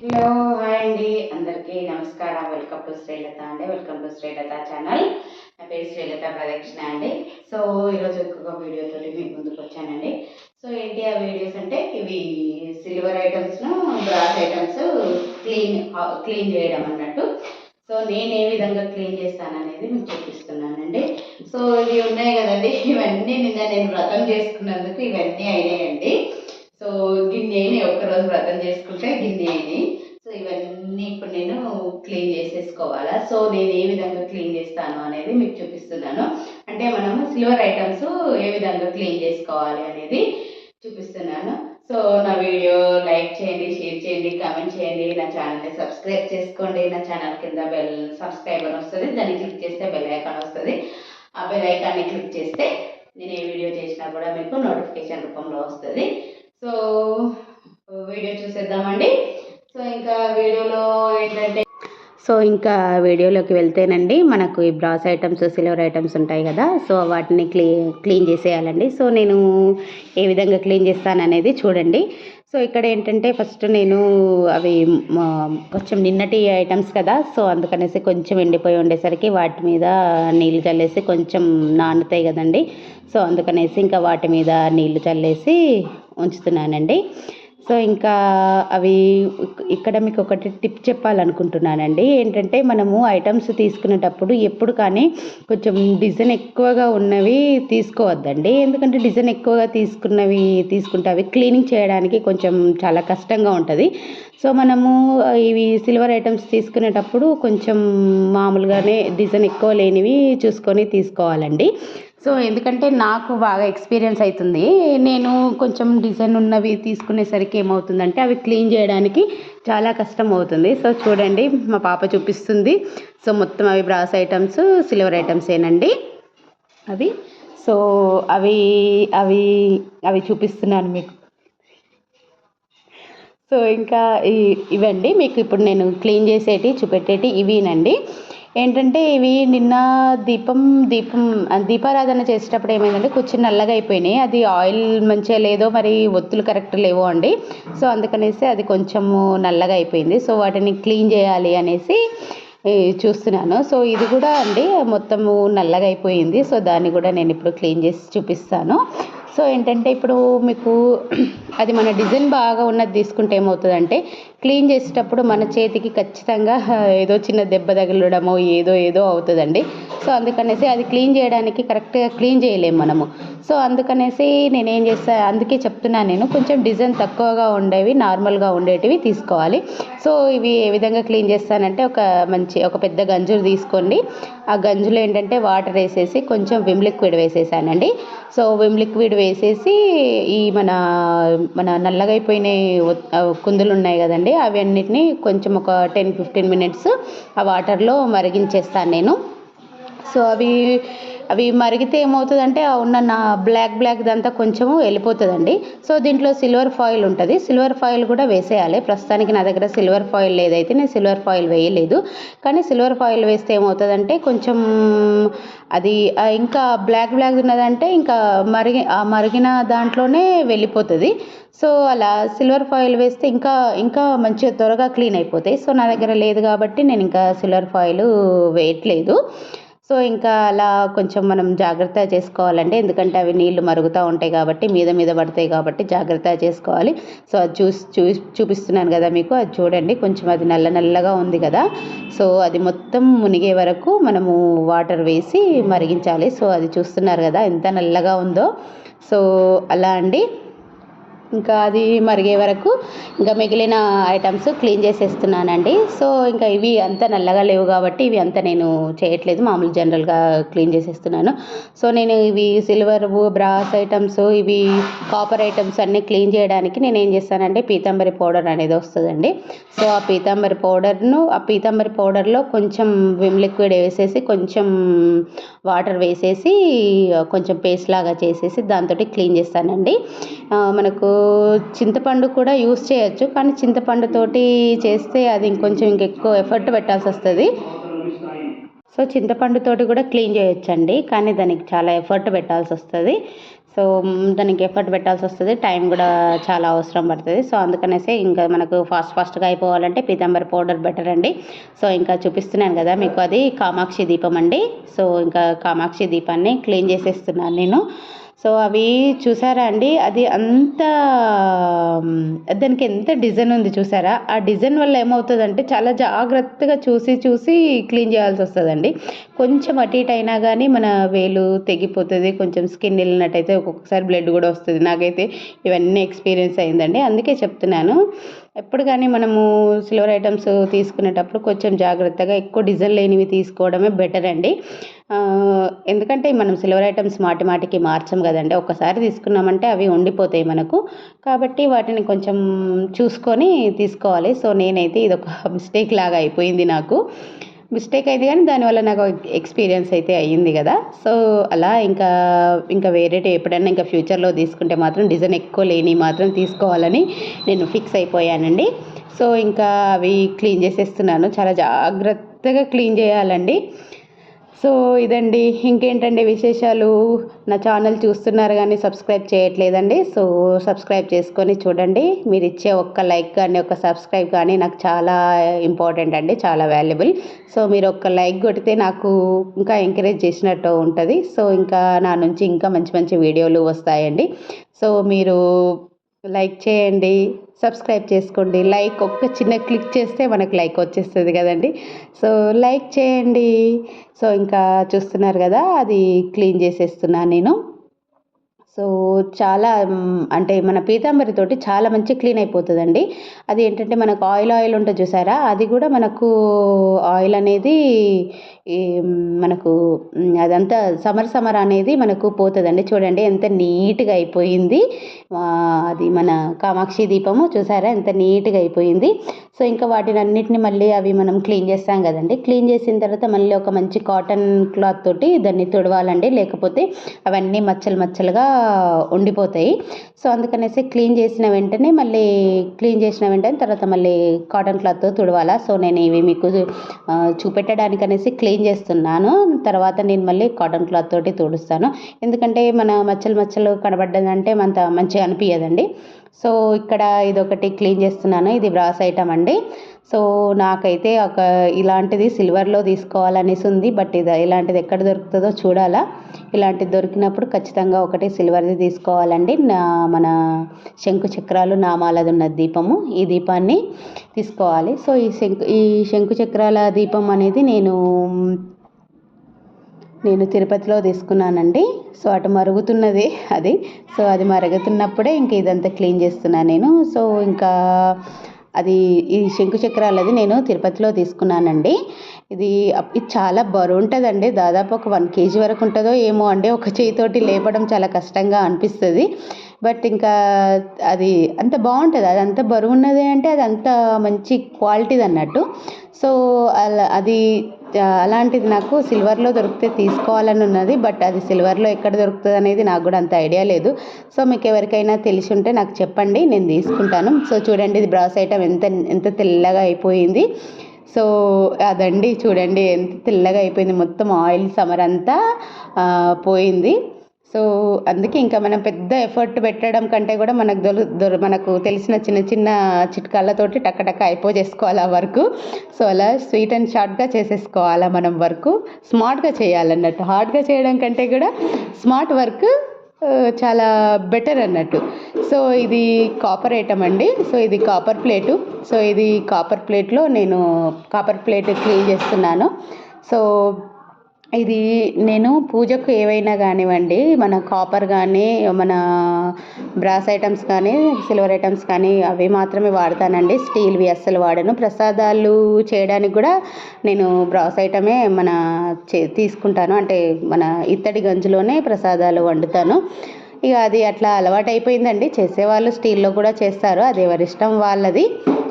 Hello hi అండి, అందరికీ నమస్కారం. వెల్కమ్ టు శ్రీలత అండి. Welcome to Srilatha channel. నా పేరు శ్రీలత ప్రదక్షిణ అండి. సో ఈరోజు ఇంకొక వీడియోతో మీ ముందుకు వచ్చానండి. సో ఏంటి ఆ వీడియోస్ అంటే ఇవి సిల్వర్ ఐటమ్స్ను బ్రాస్ ఐటమ్స్ క్లీన్ చేయడం అన్నట్టు. సో నేను ఏ విధంగా క్లీన్ చేస్తాననేది మీకు చూపిస్తున్నానండి. సో ఇవి ఉన్నాయి కదండి, ఇవన్నీ నిన్న నేను వ్రతం చేసుకున్నందుకు ఇవన్నీ అయినాయండి. సో గిన్నె అయినాయి, ఒక్కరోజు వ్రతం చేసుకుంటే గిన్నె అయినాయి. సో ఇవన్నీ ఇప్పుడు నేను క్లీన్ చేసేసుకోవాలా. సో నేను ఏ విధంగా క్లీన్ చేస్తాను అనేది మీకు చూపిస్తున్నాను. అంటే మనము సిల్వర్ ఐటమ్స్ ఏ విధంగా క్లీన్ చేసుకోవాలి అనేది చూపిస్తున్నాను. సో నా వీడియో లైక్ చేయండి, షేర్ చేయండి, కామెంట్ చేయండి, నా ఛానల్ని సబ్స్క్రైబ్ చేసుకోండి. నా ఛానల్ కింద బెల్ సబ్స్క్రైబర్ వస్తుంది, దాన్ని క్లిక్ చేస్తే బెల్ ఐకాన్ వస్తుంది. ఆ బెల్ ఐకాన్ని క్లిక్ చేస్తే నేను ఏ వీడియో చేసినా కూడా మీకు నోటిఫికేషన్ రూపంలో వస్తుంది. సో వీడియో చూసేద్దామండి. సో ఇంకా వీడియోలోకి వెళ్తేనండి, మనకు ఈ బ్రాస్ ఐటమ్స్ సిల్వర్ ఐటమ్స్ ఉంటాయి కదా, సో వాటిని క్లీన్ చేసేయాలండి. సో నేను ఏ విధంగా క్లీన్ చేస్తాననేది చూడండి. సో ఇక్కడ ఏంటంటే ఫస్ట్ నేను అవి కొంచెం నిన్నటి ఐటమ్స్ కదా, సో అందుకనేసి కొంచెం ఎండిపోయి ఉండేసరికి వాటి మీద నీళ్ళు చల్లేసి కొంచెం నానుతాయి కదండి. సో అందుకనేసి ఇంకా వాటి మీద నీళ్లు చల్లేసి ఉంచుతున్నానండి. సో ఇంకా అవి ఇక్కడ మీకు ఒకటి టిప్ చెప్పాలనుకుంటున్నానండి. ఏంటంటే మనము ఐటమ్స్ తీసుకునేటప్పుడు ఎప్పుడు కానీ కొంచెం డిజైన్ ఎక్కువగా ఉన్నవి తీసుకోవద్దండి. ఎందుకంటే డిజైన్ ఎక్కువగా తీసుకుంటే అవి క్లీనింగ్ చేయడానికి కొంచెం చాలా కష్టంగా ఉంటుంది. సో మనము ఇవి సిల్వర్ ఐటమ్స్ తీసుకునేటప్పుడు కొంచెం మామూలుగానే డిజైన్ ఎక్కువ లేనివి చూసుకొని తీసుకోవాలండి. సో ఎందుకంటే నాకు బాగా ఎక్స్పీరియన్స్ అవుతుంది. నేను కొంచెం డిజైన్ ఉన్నవి తీసుకునేసరికి ఏమవుతుందంటే అవి క్లీన్ చేయడానికి చాలా కష్టం అవుతుంది. సో చూడండి, మా పాప చూపిస్తుంది. సో మొత్తం అవి బ్రాస్ ఐటమ్స్ సిల్వర్ ఐటమ్స్ ఏనండి అవి. సో అవి అవి అవి చూపిస్తున్నాను మీకు. సో ఇంకా ఇవండి మీకు ఇప్పుడు నేను క్లీన్ చేసేటి చూపెట్టేటి ఇవినండి. ఏంటంటే ఇవి నిన్న దీపారాధన చేసేటప్పుడు ఏమైందంటే కొంచెం నల్లగా అయిపోయినాయి. అది ఆయిల్ మంచిగా లేదో మరి ఒత్తులు కరెక్ట్ లేవో అండి. సో అందుకనేసి అది కొంచెము నల్లగా అయిపోయింది. సో వాటిని క్లీన్ చేయాలి అనేసి చూస్తున్నాను. సో ఇది కూడా అండి మొత్తము నల్లగా అయిపోయింది. సో దాన్ని కూడా నేను ఇప్పుడు క్లీన్ చేసి చూపిస్తాను. సో ఏంటంటే ఇప్పుడు మీకు అది మన డిజైన్ బాగా ఉన్నది తీసుకుంటే ఏమవుతుందంటే క్లీన్ చేసేటప్పుడు మన చేతికి ఖచ్చితంగా ఏదో చిన్న దెబ్బ తగలడమో ఏదో అవుతుందండి. సో అందుకనేసి అది క్లీన్ చేయడానికి కరెక్ట్గా క్లీన్ చేయలేము మనము. సో అందుకనేసి నేనేం చేస్తాను, అందుకే చెప్తున్నాను నేను, కొంచెం డిజైన్ తక్కువగా ఉండేవి నార్మల్గా ఉండేటివి తీసుకోవాలి. సో ఇవి ఏ విధంగా క్లీన్ చేస్తానంటే ఒక పెద్ద గంజులు తీసుకోండి. ఆ గంజులో ఏంటంటే వాటర్ వేసేసి కొంచెం విమ్ లిక్విడ్ వేసేసానండి. సో విమ్ లిక్విడ్ వేసేసి ఈ మన నల్లగా అయిపోయిన కుందులు ఉన్నాయి కదండి, అవన్నిటిని కొంచెం ఒక 10-15 మినిట్స్ ఆ వాటర్లో మరిగించేస్తాను నేను. సో అవి మరిగితే ఏమవుతుందంటే ఉన్న బ్లాక్ దంతా కొంచెము వెళ్ళిపోతుందండి. సో దీంట్లో సిల్వర్ ఫాయిల్ ఉంటుంది, సిల్వర్ ఫాయిల్ కూడా వేసేయాలి. ప్రస్తుతానికి నా దగ్గర సిల్వర్ ఫాయిల్ లేదైతే నేను సిల్వర్ ఫాయిల్ వేయలేదు. కానీ సిల్వర్ ఫాయిల్ వేస్తే ఏమవుతుందంటే కొంచెం అది ఇంకా బ్లాక్ ఉన్నదంటే ఇంకా మరిగిన దాంట్లోనే వెళ్ళిపోతుంది. సో అలా సిల్వర్ ఫాయిల్ వేస్తే ఇంకా మంచిగా త్వరగా క్లీన్ అయిపోతాయి. సో నా దగ్గర లేదు కాబట్టి నేను ఇంకా సిల్వర్ ఫాయిల్ వేయట్లేదు. సో ఇంకా అలా కొంచెం మనం జాగ్రత్త చేసుకోవాలండి. ఎందుకంటే అవి నీళ్లు మరుగుతూ ఉంటాయి కాబట్టి మీద పడతాయి కాబట్టి జాగ్రత్త చేసుకోవాలి. సో అది చూపిస్తున్నాను కదా మీకు, అది చూడండి. కొంచెం అది నల్లగా ఉంది కదా, సో అది మొత్తం మునిగే వరకు మనము వాటర్ వేసి మరిగించాలి. సో అది చూస్తున్నారు కదా ఎంత నల్లగా ఉందో. సో అలా అండి, ఇంకా అది మరిగే వరకు ఇంకా మిగిలిన ఐటమ్స్ క్లీన్ చేసేస్తున్నానండి. సో ఇంకా ఇవి అంత నల్లగా లేవు కాబట్టి ఇవి అంతా నేను చేయట్లేదు, మామూలు జనరల్గా క్లీన్ చేసేస్తున్నాను. సో నేను ఇవి సిల్వర్ బ్రాస్ ఐటమ్స్ ఇవి కాపర్ ఐటమ్స్ అన్నీ క్లీన్ చేయడానికి నేను ఏం చేస్తానంటే పీతాంబరి పౌడర్ అనేది వస్తుందండి. సో ఆ పీతాంబరి పౌడర్లో కొంచెం విమ్ లిక్విడ్ వేసేసి కొంచెం వాటర్ వేసేసి కొంచెం పేస్ట్ లాగా చేసేసి దాంతో క్లీన్ చేస్తానండి. మనకు చింతపండు కూడా యూస్ చేయొచ్చు, కానీ చింతపండుతోటి చేస్తే అది ఇంకెక్కువ ఎఫర్ట్ పెట్టాల్సి వస్తుంది. సో చింతపండుతోటి కూడా క్లీన్ చేయొచ్చండి, కానీ దానికి చాలా ఎఫర్ట్ పెట్టాల్సి వస్తుంది. సో దానికి ఎఫర్ట్ పెట్టాల్సి వస్తుంది, టైం కూడా చాలా అవసరం పడుతుంది. సో అందుకనేసి ఇంకా మనకు ఫాస్ట్గా అయిపోవాలంటే పీతాంబరి పౌడర్ బెటర్ అండి. సో ఇంకా చూపిస్తున్నాను కదా మీకు, అది కామాక్షి దీపం అండి. సో ఇంకా కామాక్షి దీపాన్ని క్లీన్ చేసేస్తున్నాను నేను. సో అవి చూసారా అండి, అది అంత దానికి ఎంత డిజైన్ ఉంది చూసారా. ఆ డిజైన్ వల్ల ఏమవుతుందంటే చాలా జాగ్రత్తగా చూసి క్లీన్ చేయాల్సి వస్తుందండి. కొంచెం అటు ఇటు అయినా కానీ మన వేలు తెగిపోతుంది, కొంచెం స్కిన్ వెళ్ళినట్టయితే ఒక్కొక్కసారి బ్లడ్ కూడా వస్తుంది. నాకైతే ఇవన్నీ ఎక్స్పీరియన్స్ అయిందండి. అందుకే చెప్తున్నాను, ఎప్పుడు కానీ మనము సిల్వర్ ఐటమ్స్ తీసుకునేటప్పుడు కొంచెం జాగ్రత్తగా ఎక్కువ డిజైన్ లేనివి తీసుకోవడమే బెటర్ అండి. ఎందుకంటే మనం సిల్వర్ ఐటమ్స్ మాటికి మార్చం కదండి, ఒక్కసారి తీసుకున్నామంటే అవి ఉండిపోతాయి మనకు. కాబట్టి వాటిని కొంచెం చూసుకొని తీసుకోవాలి. సో నేనైతే ఇది ఒక మిస్టేక్ లాగా అయిపోయింది, నాకు మిస్టేక్ అయింది కానీ దానివల్ల నాకు ఎక్స్పీరియన్స్ అయితే అయ్యింది కదా. సో అలా ఇంకా వేరే ఎప్పుడైనా ఇంకా ఫ్యూచర్లో తీసుకుంటే మాత్రం డిజైన్ ఎక్కువ లేని మాత్రం తీసుకోవాలని నేను ఫిక్స్ అయిపోయానండి. సో ఇంకా అవి క్లీన్ చేసేస్తున్నాను, చాలా జాగ్రత్తగా క్లీన్ చేయాలండి. సో ఇదండి, ఇంకేంటండి విశేషాలు. నా ఛానల్ చూస్తున్నారు కానీ సబ్స్క్రైబ్ చేయట్లేదండి. సో సబ్స్క్రైబ్ చేసుకొని చూడండి. మీరు ఇచ్చే ఒక్క లైక్ కానీ ఒక సబ్స్క్రైబ్ కానీ నాకు చాలా ఇంపార్టెంట్ అండి, చాలా వాల్యుబుల్. సో మీరు ఒక్క లైక్ కొడితే నాకు ఇంకా ఎంకరేజ్ చేసినట్టు ఉంటుంది. సో ఇంకా నా నుంచి ఇంకా మంచి వీడియోలు వస్తాయండి. సో మీరు లైక్ చేయండి, సబ్స్క్రైబ్ చేసుకోండి. లైక్ ఒక్క చిన్న క్లిక్ చేస్తే మనకు లైక్ వచ్చేస్తుంది కదండి. సో లైక్ చేయండి. సో ఇంకా చూస్తున్నారు కదా, అది క్లీన్ చేసేస్తున్నాను నేను. సో చాలా అంటే మన పీతాంబరి తోటి చాలా మంచి క్లీన్ అయిపోతుందండి. అది ఏంటంటే మనకు ఆయిల్ ఉంటుంది చూసారా, అది కూడా మనకు ఆయిల్ అనేది మనకు అదంతా సమర్ అనేది మనకు పోతుందండి. చూడండి ఎంత నీట్గా అయిపోయింది. అది మన కామాక్షి దీపము చూసారా ఎంత నీట్గా అయిపోయింది. సో ఇంకా వాటిని అన్నిటిని మళ్ళీ అవి మనం క్లీన్ చేస్తాం కదండి. క్లీన్ చేసిన తర్వాత మళ్ళీ ఒక మంచి కాటన్ క్లాత్ తోటి దాన్ని తుడవాలండి, లేకపోతే అవన్నీ మచ్చలుగా ఉండిపోతాయి. సో అందుకనేసి క్లీన్ చేసిన వెంటనే తర్వాత మళ్ళీ కాటన్ క్లాత్తో తుడవాలా. సో నేను ఇవి మీకు చూపెట్టడానికి అనేసి క్లీన్ చేస్తున్నాను. తర్వాత నేను మళ్ళీ కాటన్ క్లాత్ తోటి తుడుస్తాను, ఎందుకంటే మన మచ్చలు కనబడ్డదంటే అంత మంచిగా అనిపించదండి. సో ఇక్కడ ఇదొకటి క్లీన్ చేస్తున్నాను, ఇది బ్రాస్ ఐటమ్ అండి. సో నాకైతే ఇలాంటిది సిల్వర్లో తీసుకోవాలనేసి ఉంది, బట్ ఇలాంటిది ఎక్కడ దొరుకుతుందో చూడాలా. ఇలాంటిది దొరికినప్పుడు ఖచ్చితంగా ఒకటి సిల్వర్ది తీసుకోవాలండి. మన శంకు చక్రాలు నామాలది ఉన్న దీపము, ఈ దీపాన్ని తీసుకోవాలి. సో ఈ శంకు చక్రాల దీపం అనేది నేను తిరుపతిలో తీసుకున్నానండి. సో అటు మరుగుతున్నది అది. సో అది మరుగుతున్నప్పుడే ఇంక ఇదంతా క్లీన్ చేస్తున్నాను నేను. సో ఇంకా ఈ శంకు చక్రాలది నేను తిరుపతిలో తీసుకున్నానండి. ఇది చాలా బరువు ఉంటుందండి, దాదాపు ఒక 1 kg వరకు ఉంటుందో ఏమో అండి. ఒక చేయితోటి లేపడం చాలా కష్టంగా అనిపిస్తుంది, బట్ ఇంకా అది అంత బాగుంటుంది. అది అంత బరువు ఉన్నది అంటే అది అంత మంచి క్వాలిటీది అన్నట్టు. సో అలాంటిది నాకు సిల్వర్లో దొరికితే తీసుకోవాలని ఉన్నది, బట్ అది సిల్వర్లో ఎక్కడ దొరుకుతుంది అనేది నాకు కూడా అంత ఐడియా లేదు. సో మీకు ఎవరికైనా తెలిసి ఉంటే నాకు చెప్పండి, నేను తీసుకుంటాను. సో చూడండి, ఇది బ్రాస్ ఐటమ్ ఎంత తెల్లగా అయిపోయింది. సో అదండి చూడండి ఎంత తెల్లగా అయిపోయింది, మొత్తం ఆయిల్ సమర్ అంతా పోయింది. సో అందుకే ఇంకా మనం పెద్ద ఎఫర్ట్ పెట్టడం కంటే కూడా మనకు తెలిసిన చిన్న చిట్కాలతోటి టక్క అయిపోజేసుకోవాలి ఆ వర్క్. సో అలా స్వీట్ అండ్ షార్ట్గా చేసేసుకోవాలా మనం వర్క్, స్మార్ట్గా చేయాలన్నట్టు. హార్డ్గా చేయడం కంటే కూడా స్మార్ట్ వర్క్ చాలా బెటర్ అన్నట్టు. సో ఇది కాపర్ ఐటమ్ అండి. సో ఇది కాపర్ ప్లేటు. సో ఇది కాపర్ ప్లేట్లో నేను కాపర్ ప్లేట్ క్లీన్ చేస్తున్నాను. సో ఇది నేను పూజకు ఏవైనా కానివ్వండి, మన కాపర్ కానీ మన బ్రాస్ ఐటమ్స్ కానీ సిల్వర్ ఐటమ్స్ కానీ అవి మాత్రమే వాడతానండి, స్టీల్వి అస్సలు వాడను. ప్రసాదాలు చేయడానికి కూడా నేను బ్రాస్ ఐటమే తీసుకుంటాను, అంటే మన ఇత్తడి గంజులోనే ప్రసాదాలు వండుతాను. ఇక అది అట్లా అలవాటు అయిపోయిందండి. చేసేవాళ్ళు స్టీల్లో కూడా చేస్తారు, అది ఎవరిష్టం వాళ్ళది.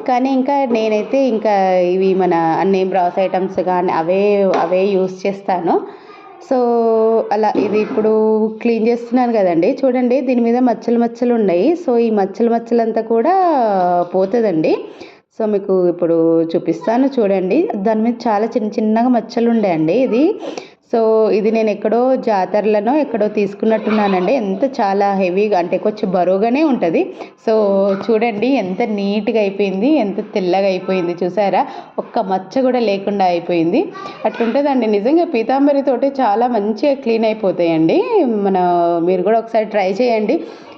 కానీ ఇంకా నేనైతే ఇంకా ఇవి మన అన్ని బ్రాస్ ఐటమ్స్ కానీ అవే యూస్ చేస్తాను. సో అలా ఇది ఇప్పుడు క్లీన్ చేస్తున్నాను కదండి. చూడండి దీని మీద మచ్చలు ఉన్నాయి. సో ఈ మచ్చలంతా కూడా పోతుందండి. సో మీకు ఇప్పుడు చూపిస్తాను చూడండి. దాని మీద చాలా చిన్నగా మచ్చలు ఉండేయండి ఇది. సో ఇది నేను ఎక్కడో జాతరలోనో ఎక్కడో తీసుకున్నట్టున్నానండి. చాలా హెవీగా అంటే కొంచెం బరువుగానే ఉంటుంది. సో చూడండి ఎంత నీట్గా అయిపోయింది, ఎంత తెల్లగా అయిపోయింది చూసారా, ఒక్క మచ్చ కూడా లేకుండా అయిపోయింది. అట్లుంటుందండి నిజంగా పీతాంబరితోటి చాలా మంచిగా క్లీన్ అయిపోతాయండి. మీరు కూడా ఒకసారి ట్రై చేయండి.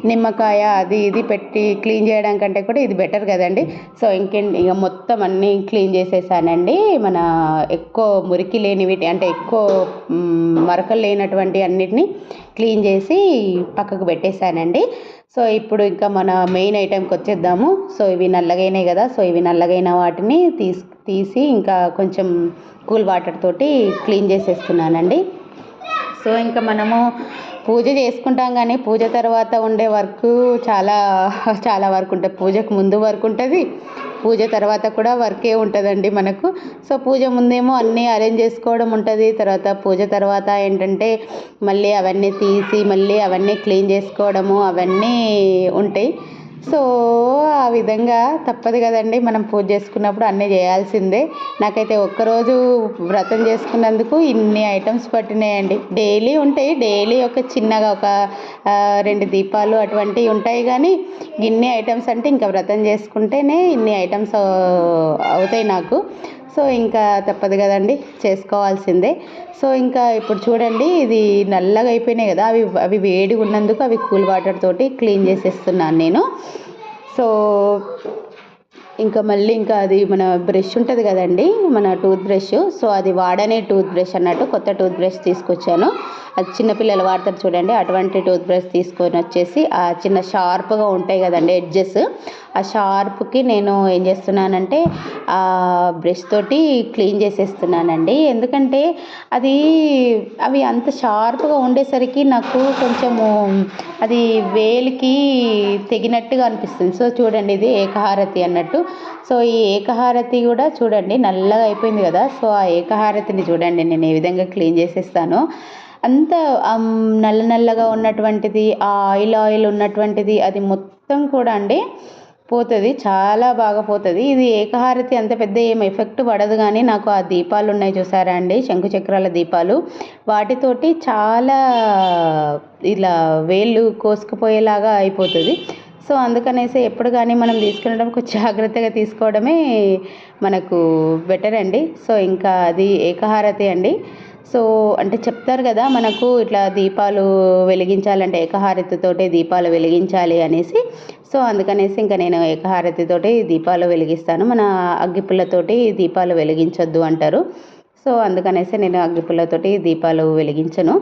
నిమ్మకాయ అది ఇది పెట్టి క్లీన్ చేయడం కంటే కూడా ఇది బెటర్ కదండి. సో ఇక మొత్తం అన్నీ క్లీన్ చేసేసానండి. ఎక్కువ మురికి లేనివి అంటే ఎక్కువ మరకలు లేనటువంటి అన్నిటినీ క్లీన్ చేసి పక్కకు పెట్టేశానండి. సో ఇప్పుడు ఇంకా మన మెయిన్ ఐటెంకి వచ్చేద్దాము. సో ఇవి నల్లగైనాయి కదా, సో ఇవి నల్లగైన వాటిని తీసి ఇంకా కొంచెం కూల్ వాటర్ తోటి క్లీన్ చేసేస్తున్నానండి. సో ఇంకా మనము పూజ చేసుకుంటాం కానీ పూజ తర్వాత ఉండే వర్క్ చాలా వర్క్ ఉంటుంది. పూజకు ముందు వర్క్ ఉంటుంది, పూజ తర్వాత కూడా వర్కే ఉంటుందండి మనకు. సో పూజ ముందేమో అన్నీ అరేంజ్ చేసుకోవడం ఉంటుంది, తర్వాత పూజ తర్వాత ఏంటంటే మళ్ళీ అవన్నీ తీసి మళ్ళీ అవన్నీ క్లీన్ చేసుకోవడము అవన్నీ ఉంటాయి. సో ఆ విధంగా తప్పదు కదండి, మనం పూజ చేసుకున్నప్పుడు అన్నీ చేయాల్సిందే. నాకైతే ఒక్కరోజు వ్రతం చేసుకున్నందుకు ఇన్ని ఐటమ్స్ పట్టినాయండి. డైలీ ఉంటాయి, డైలీ ఒక చిన్నగా ఒక 2 దీపాలు అటువంటివి ఉంటాయి, కానీ ఇన్ని ఐటమ్స్ అంటే ఇంకా వ్రతం చేసుకుంటేనే ఇన్ని ఐటమ్స్ అవుతాయి నాకు. సో ఇంకా తప్పదు కదండి, చేసుకోవాల్సిందే. సో ఇంకా ఇప్పుడు చూడండి ఇది నల్లగా అయిపోయినాయి కదా, అవి వేడిగా ఉన్నందుకు అవి కూల్ వాటర్ తోటి క్లీన్ చేసేస్తున్నాను నేను. సో ఇంకా మళ్ళీ ఇంకా అది మన బ్రష్ ఉంటుంది కదండి, మన టూత్ బ్రష్. సో అది వాడనే టూత్ బ్రష్ అన్నట్టు కొత్త టూత్ బ్రష్ తీసుకొచ్చాను. అది చిన్నపిల్లలు వాడతారు చూడండి, అటువంటి టూత్ బ్రష్ తీసుకొని వచ్చేసి ఆ చిన్న షార్ప్గా ఉంటాయి కదండి ఎడ్జెస్, ఆ షార్ప్కి నేను ఏం చేస్తున్నానంటే ఆ బ్రష్ తోటి క్లీన్ చేసేస్తున్నానండి. ఎందుకంటే అవి అంత షార్ప్గా ఉండేసరికి నాకు కొంచెము అది వేలికి తెగినట్టుగా అనిపిస్తుంది. సో చూడండి ఇది ఏకహారతి అన్నట్టు. సో ఈ ఏకహారతి కూడా చూడండి నల్లగా అయిపోయింది కదా. సో ఆ ఏకహారతిని చూడండి నేను ఏ విధంగా క్లీన్ చేసేస్తానో. అంత నల్లగా ఉన్నటువంటిది, ఆ ఆయిల్ ఉన్నటువంటిది అది మొత్తం కూడా అండి పోతుంది, చాలా బాగా పోతుంది. ఇది ఏకహారతి అంత పెద్ద ఏం ఎఫెక్ట్ పడదు, కానీ నాకు ఆ దీపాలు ఉన్నాయి చూసారా అండి, శంకు చక్రాల దీపాలు, వాటితోటి చాలా ఇలా వేళ్ళు కోసుకుపోయేలాగా అయిపోతుంది. సో అందుకనేసి ఎప్పుడు కానీ మనం తీసుకునేటప్పుడు కొంచెం జాగ్రత్తగా తీసుకోవడమే మనకు బెటర్ అండి. సో ఇంకా అది ఏకహారతి అండి. సో అంటే చెప్తారు కదా మనకు ఇట్లా దీపాలు వెలిగించాలంటే ఏకహారతితోటే దీపాలు వెలిగించాలి అనేసి. సో అందుకనేసి ఇంకా నేను ఏకహారతితోటి దీపాలు వెలిగిస్తాను. మన అగ్గిపుల్లతోటి దీపాలు వెలిగించొద్దు అంటారు. సో అందుకనేసి నేను అగ్గిపుల్లతోటి దీపాలు వెలిగించను.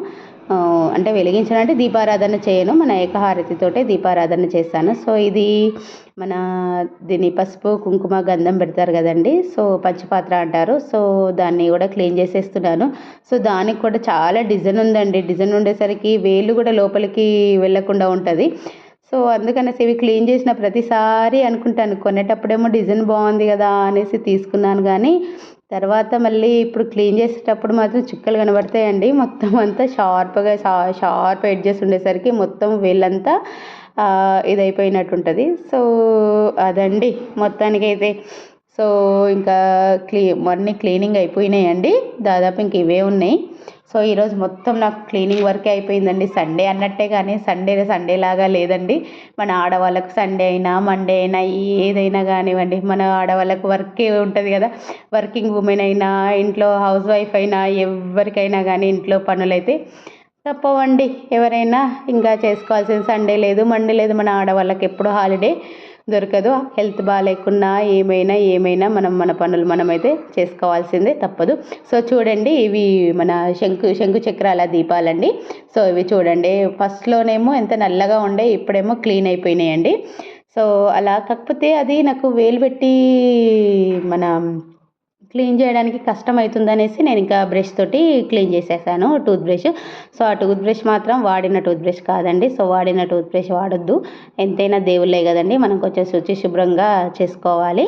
అంటే వెలిగించనంటే దీపారాధన చేయను, మన ఏకహారతితోటే దీపారాధన చేస్తాను. సో ఇది దీన్ని పసుపు కుంకుమ గంధం పెడతారు కదండి, సో పంచపాత్ర అంటారు. సో దాన్ని కూడా క్లీన్ చేసేస్తున్నాను. సో దానికి కూడా చాలా డిజైన్ ఉందండి, డిజైన్ ఉండేసరికి వేళ్ళు కూడా లోపలికి వెళ్ళకుండా ఉంటుంది. సో అందుకనేసి ఇవి క్లీన్ చేసిన ప్రతిసారి అనుకుంటాను, కొనేటప్పుడేమో డిజైన్ బాగుంది కదా అనేసి తీసుకున్నాను, కానీ తర్వాత మళ్ళీ ఇప్పుడు క్లీన్ చేసేటప్పుడు మాత్రం చుక్కలు కనబడతాయండి. మొత్తం అంతా షార్ప్ ఎడ్జెస్ ఉండేసరికి మొత్తం వేళ్ళంతా ఇదైపోయినట్టు ఉంటుంది. సో అదండి మొత్తానికైతే. సో ఇంకా అన్నీ క్లీనింగ్ అయిపోయినాయండి, దాదాపు ఇంక ఇవే ఉన్నాయి. సో ఈరోజు మొత్తం నాకు క్లీనింగ్ వర్కే అయిపోయిందండి. సండే అన్నట్టే, కానీ సండే లాగా లేదండి. మన ఆడవాళ్ళకు సండే అయినా మండే అయినా ఏదైనా కానివ్వండి, మన ఆడవాళ్ళకు వర్కే ఉంటుంది కదా. వర్కింగ్ ఉమెన్ అయినా ఇంట్లో హౌస్ వైఫ్ అయినా ఎవరికైనా కానీ ఇంట్లో పనులైతే తప్పవండి. ఎవరైనా ఇంకా చేసుకోవాల్సిన సండే లేదు మండే లేదు, మన ఆడవాళ్ళకి ఎప్పుడు హాలిడే దొరకదు. హెల్త్ బాగాలేకున్నా ఏమైనా మన పనులు మనమైతే చేసుకోవాల్సిందే, తప్పదు. సో చూడండి ఇవి మన శంకు చక్రాల దీపాలండి. సో ఇవి చూడండి ఫస్ట్లోనేమో ఎంత నల్లగా ఉండే, ఇప్పుడేమో క్లీన్ అయిపోయినాయండి. సో అలా కాకపోతే అది నాకు వేలు పెట్టి క్లీన్ చేయడానికి కష్టం అవుతుందనేసి నేను ఇంకా బ్రష్ తోటి క్లీన్ చేసేసాను, టూత్ బ్రష్. సో ఆ టూత్ బ్రష్ మాత్రం వాడిన టూత్ బ్రష్ కాదండి. సో వాడిన టూత్ బ్రష్ వాడొద్దు, ఎంతైనా దేవుళ్ళే కదండి, మనం కొంచెం శుభ్రంగా చేసుకోవాలి.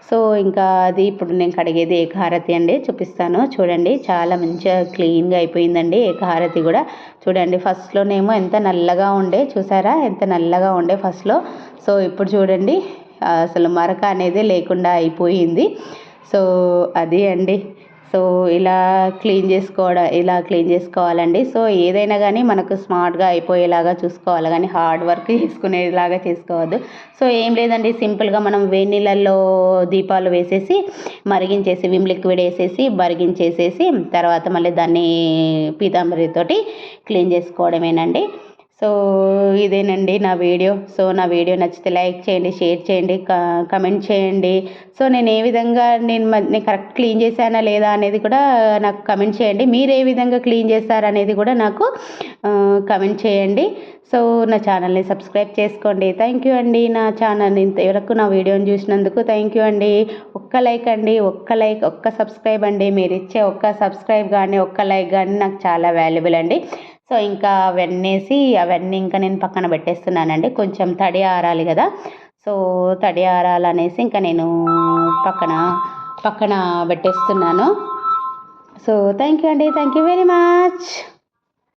సో ఇంకా అది ఇప్పుడు నేను కడిగేది ఏకహారతి అండి, చూపిస్తాను చూడండి. చాలా మంచిగా క్లీన్గా అయిపోయిందండి ఏకహారతి కూడా. చూడండి ఫస్ట్లోనేమో ఎంత నల్లగా ఉండే, చూసారా ఎంత నల్లగా ఉండే ఫస్ట్లో. సో ఇప్పుడు చూడండి అసలు మరక అనేది లేకుండా అయిపోయింది. సో అది అండి. సో ఇలా క్లీన్ చేసుకోవాలండి. సో ఏదైనా కానీ మనకు స్మార్ట్గా అయిపోయేలాగా చూసుకోవాలి, కానీ హార్డ్ వర్క్ చేసుకునేలాగా చేసుకోవద్దు. సో ఏం లేదండి, సింపుల్గా మనం వేడి నీళ్ళల్లో దీపాలు వేసేసి మరిగించేసి విమ్ లిక్విడ్ వేసేసి మరిగించేసేసి తర్వాత మళ్ళీ దాన్ని పీతాంబరితోటి క్లీన్ చేసుకోవడమేనండి. సో ఇదేనండి నా వీడియో. సో నా వీడియో నచ్చితే లైక్ చేయండి, షేర్ చేయండి, కమెంట్ చేయండి. సో నేను ఏ విధంగా నేను కరెక్ట్ క్లీన్ చేశానా లేదా అనేది కూడా నాకు కమెంట్ చేయండి. మీరు ఏ విధంగా క్లీన్ చేస్తారనేది కూడా నాకు కమెంట్ చేయండి. సో నా ఛానల్ని సబ్స్క్రైబ్ చేసుకోండి. థ్యాంక్ యూ అండి. నా ఛానల్ ఇంతవరకు నా వీడియోని చూసినందుకు థ్యాంక్ యూ అండి. ఒక్క లైక్ అండి, ఒక్క సబ్స్క్రైబ్ అండి. మీరు ఇచ్చే ఒక్క సబ్స్క్రైబ్ కానీ ఒక్క లైక్ కానీ నాకు చాలా వాల్యుబుల్ అండి. సో ఇంకా అవన్నీ ఇంకా నేను పక్కన పెట్టేస్తున్నానండి. కొంచెం తడి ఆరాలి కదా, సో తడి ఆరాలనేసి ఇంకా నేను పక్కన పెట్టేస్తున్నాను. సో థ్యాంక్ యూ అండి. Thank you very much.